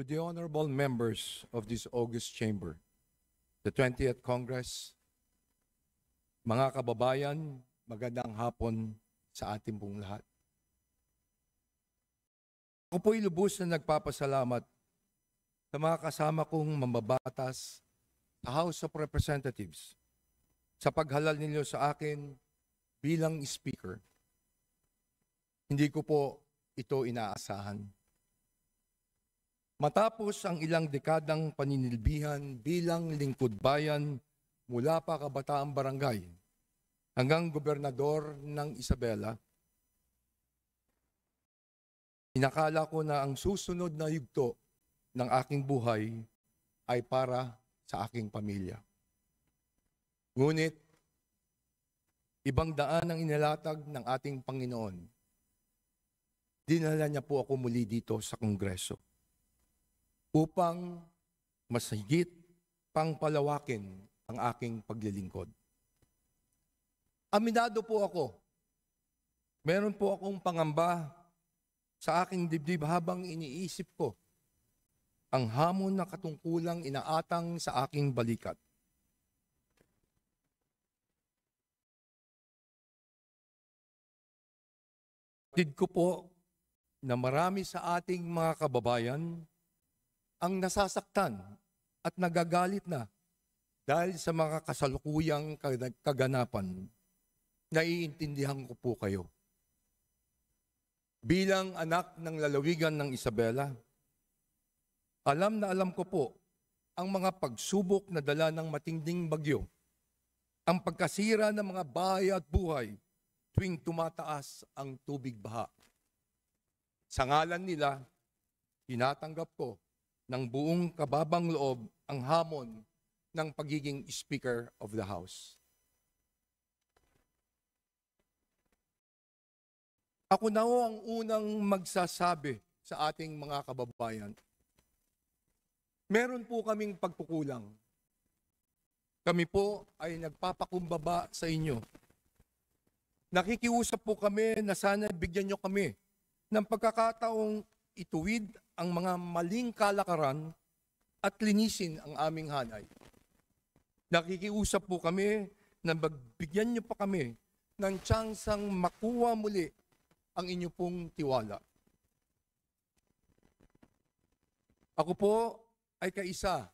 To the honorable members of this august chamber, the 20th Congress, mga kababayan, magandang hapon sa ating pong lahat. Ako po'y lubos na nagpapasalamat sa mga kasama kong mambabatas sa House of Representatives sa paghalal ninyo sa akin bilang speaker. Hindi ko po ito inaasahan. Matapos ang ilang dekadang paninilbihan bilang lingkod bayan mula pa kabataang barangay hanggang gobernador ng Isabela, inakala ko na ang susunod na yugto ng aking buhay ay para sa aking pamilya. Ngunit, ibang daan ang inilatag ng ating Panginoon. Dinala niya po ako muli dito sa Kongreso upang mas higit pang palawakin ang aking paglilingkod. Aminado po ako, meron po akong pangamba sa aking dibdib habang iniisip ko ang hamon na katungkulang inaatang sa aking balikat. Batid ko po na marami sa ating mga kababayan ang nasasaktan at nagagalit na dahil sa mga kasalukuyang kaganapan. Naiintindihan ko po kayo. Bilang anak ng lalawigan ng Isabela, alam na alam ko po ang mga pagsubok na dala ng matinding bagyo, ang pagkasira ng mga bahay at buhay tuwing tumataas ang tubig baha. Sa ngalan nila, tinatanggap ko ng buong kababang loob ang hamon ng pagiging Speaker of the House. Ako na ho ang unang magsasabi sa ating mga kababayan. Meron po kaming pagkukulang. Kami po ay nagpapakumbaba sa inyo. Nakikiusap po kami na sana bigyan nyo kami ng pagkakataong ituwid ang mga maling kalakaran at linisin ang aming hanay. Nakikiusap po kami na magbigyan nyo pa kami ng tsansang makuha muli ang inyo pong tiwala. Ako po ay kaisa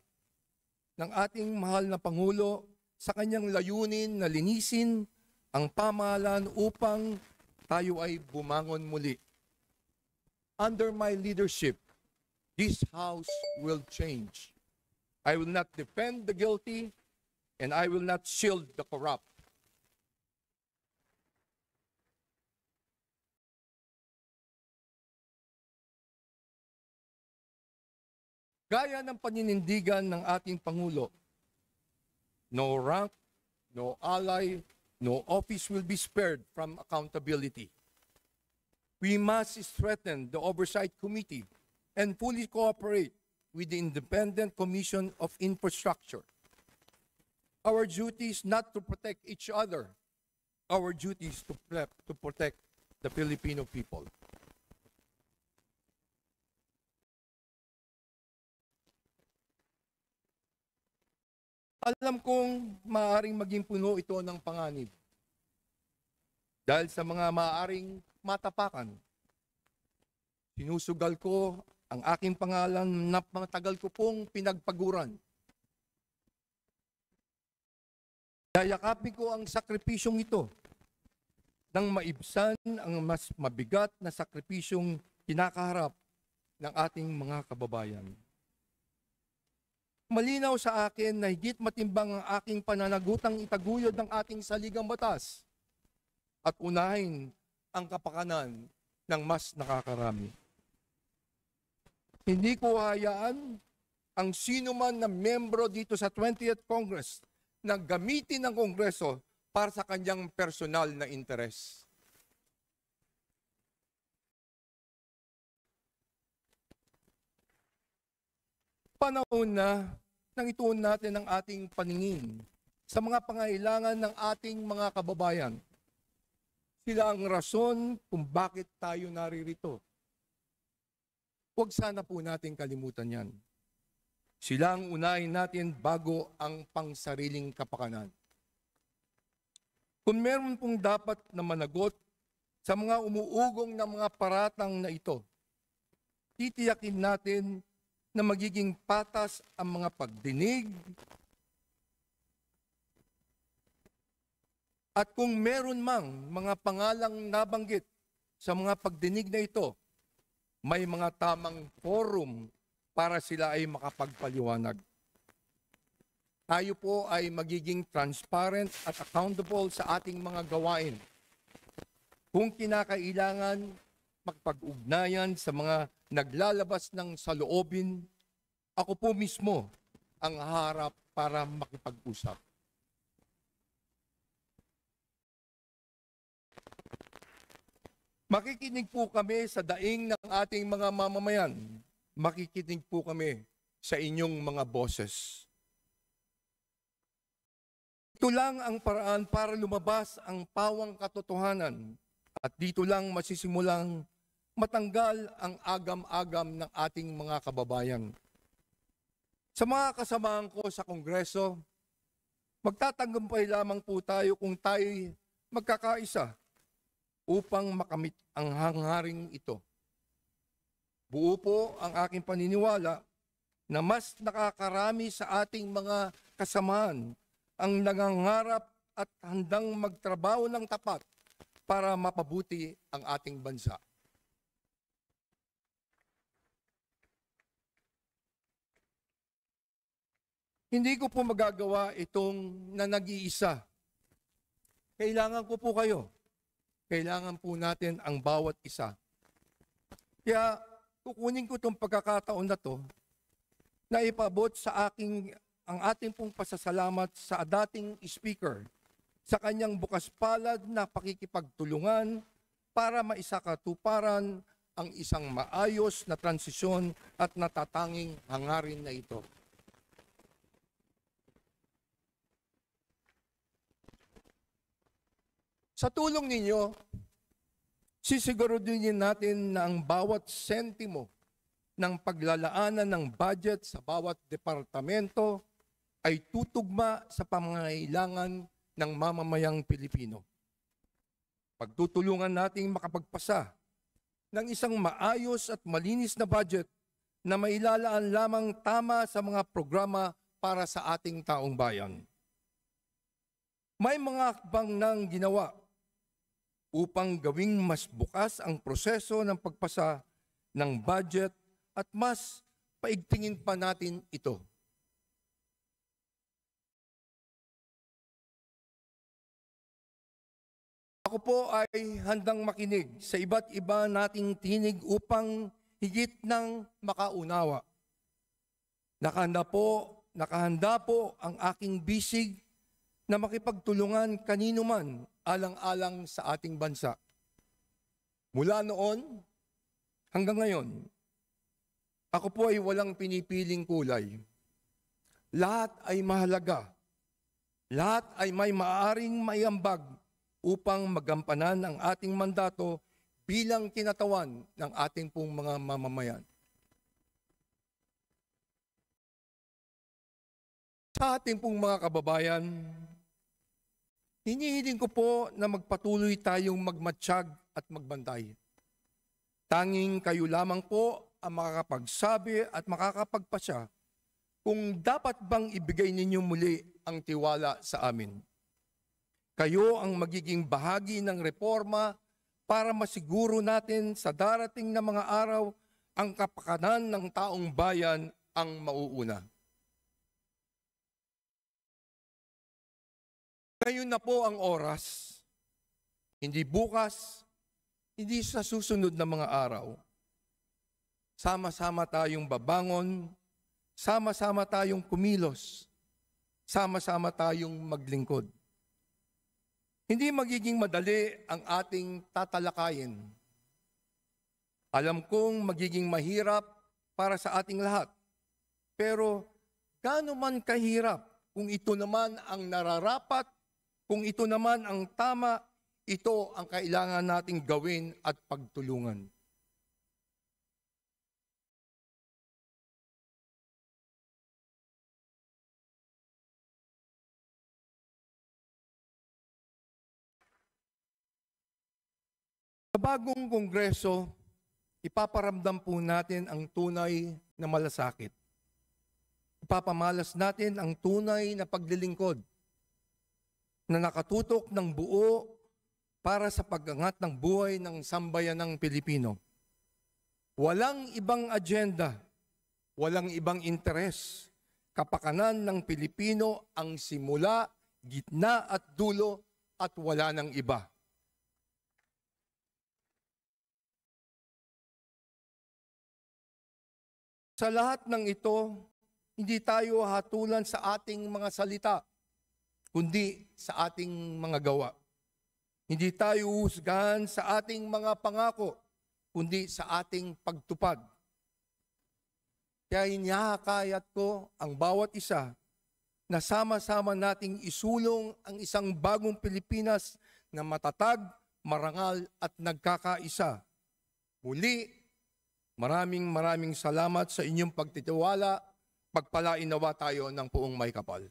ng ating mahal na Pangulo sa kanyang layunin na linisin ang pamahalaan upang tayo ay bumangon muli. Under my leadership, this house will change. I will not defend the guilty and I will not shield the corrupt. Gaya ng paninindigan ng ating Pangulo, no rank, no ally, no office will be spared from accountability. We must strengthen the Oversight Committee and fully cooperate with the Independent Commission of Infrastructure. Our duty is not to protect each other. Our duty is to protect the Filipino people. Alam kong maaaring maging puno ito ng panganib. Dahil sa mga maaaring matapakan, sinusugal ko ang aking pangalan na matagal ko pong pinagpaguran. Yayakapin ko ang sakripisyong ito nang maibsan ang mas mabigat na sakripisyong kinakaharap ng ating mga kababayan. Malinaw sa akin na higit matimbang ang aking pananagutang itaguyod ng ating saligang batas at unahin ang kapakanan ng mas nakakarami. Hindi ko hayaan ang sino man na membro dito sa 20th Congress na gamitin ng Kongreso para sa kanyang personal na interes. Panahon na nang ituon natin ang ating paningin sa mga pangailangan ng ating mga kababayan. Sila ang rason kung bakit tayo naririto. Huwag sana po natin kalimutan yan. Sila ang unahin natin bago ang pangsariling kapakanan. Kung meron pong dapat na managot sa mga umuugong na mga paratang na ito, titiyakin natin na magiging patas ang mga pagdinig at kung meron mang mga pangalang nabanggit sa mga pagdinig na ito, may mga tamang forum para sila ay makapagpaliwanag. Tayo po ay magiging transparent at accountable sa ating mga gawain. Kung kinakailangan, magpag-ugnayan sa mga naglalabas ng saloobin, ako po mismo ang harap para makipag-usap. Makikinig po kami sa daing ng ating mga mamamayan. Makikinig po kami sa inyong mga boses. Ito lang ang paraan para lumabas ang pawang katotohanan at dito lang masisimulang matanggal ang agam-agam ng ating mga kababayan. Sa mga kasamahan ko sa Kongreso, magtatagumpay lamang po tayo kung tayo'y magkakaisa upang makamit ang hangaring ito. Buo po ang aking paniniwala na mas nakakarami sa ating mga kasamahan ang nangangarap at handang magtrabaho ng tapat para mapabuti ang ating bansa. Hindi ko po magagawa itong na nag-iisa. Kailangan ko po kayo. Kailangan po natin ang bawat isa. Kaya kukunin ko itong pagkakataon na to na ipabot sa ang ating pong pasasalamat sa dating speaker sa kanyang bukas palad na pakikipagtulungan para maisakatuparan ang isang maayos na transisyon at natatanging hangarin na ito. Sa tulong ninyo, sisiguraduhin natin na ang bawat sentimo ng paglalaanan ng budget sa bawat departamento ay tutugma sa pangangailangan ng mamamayang Pilipino. Pagtutulungan nating makapagpasa ng isang maayos at malinis na budget na mailalaan lamang tama sa mga programa para sa ating taong bayan. May mga hakbang nang ginawa upang gawing mas bukas ang proseso ng pagpasa ng budget at mas paigtingin pa natin ito. Ako po ay handang makinig sa iba't iba nating tinig upang higit ng makaunawa. Nakahanda po ang aking bisig na makipagtulungan kanino man alang-alang sa ating bansa. Mula noon hanggang ngayon, ako po ay walang pinipiling kulay. Lahat ay mahalaga. Lahat ay may maaaring maiambag upang magampanan ang ating mandato bilang kinatawan ng ating pong mga mamamayan. Sa ating pong mga kababayan, hinihiling ko po na magpatuloy tayong magmatsyag at magbantay. Tanging kayo lamang po ang makakapagsabi at makakapagpasya kung dapat bang ibigay ninyo muli ang tiwala sa amin. Kayo ang magiging bahagi ng reforma para masiguro natin sa darating na mga araw ang kapakanan ng taong bayan ang mauuna. Ngayon na po ang oras, hindi bukas, hindi sa susunod na mga araw. Sama-sama tayong babangon, sama-sama tayong kumilos, sama-sama tayong maglingkod. Hindi magiging madali ang ating tatalakayin. Alam kong magiging mahirap para sa ating lahat. Pero gaano man kahirap kung ito naman ang nararapat, kung ito naman ang tama, ito ang kailangan nating gawin at pagtulungan. Sa bagong Kongreso, ipaparamdam po natin ang tunay na malasakit. Ipapamalas natin ang tunay na paglilingkod na nakatutok ng buo para sa pag-angat ng buhay ng sambayanang Pilipino. Walang ibang agenda, walang ibang interes. Kapakanan ng Pilipino ang simula, gitna at dulo at wala ng iba. Sa lahat ng ito, hindi tayo hatulan sa ating mga salita, kundi sa ating mga gawa. Hindi tayo husgahan sa ating mga pangako, kundi sa ating pagtupad. Kaya hinihikayat ko ang bawat isa na sama-sama nating isulong ang isang bagong Pilipinas na matatag, marangal at nagkakaisa. Muli, maraming salamat sa inyong pagtitiwala. Pagpalain nawa tayo ng puong may kapal.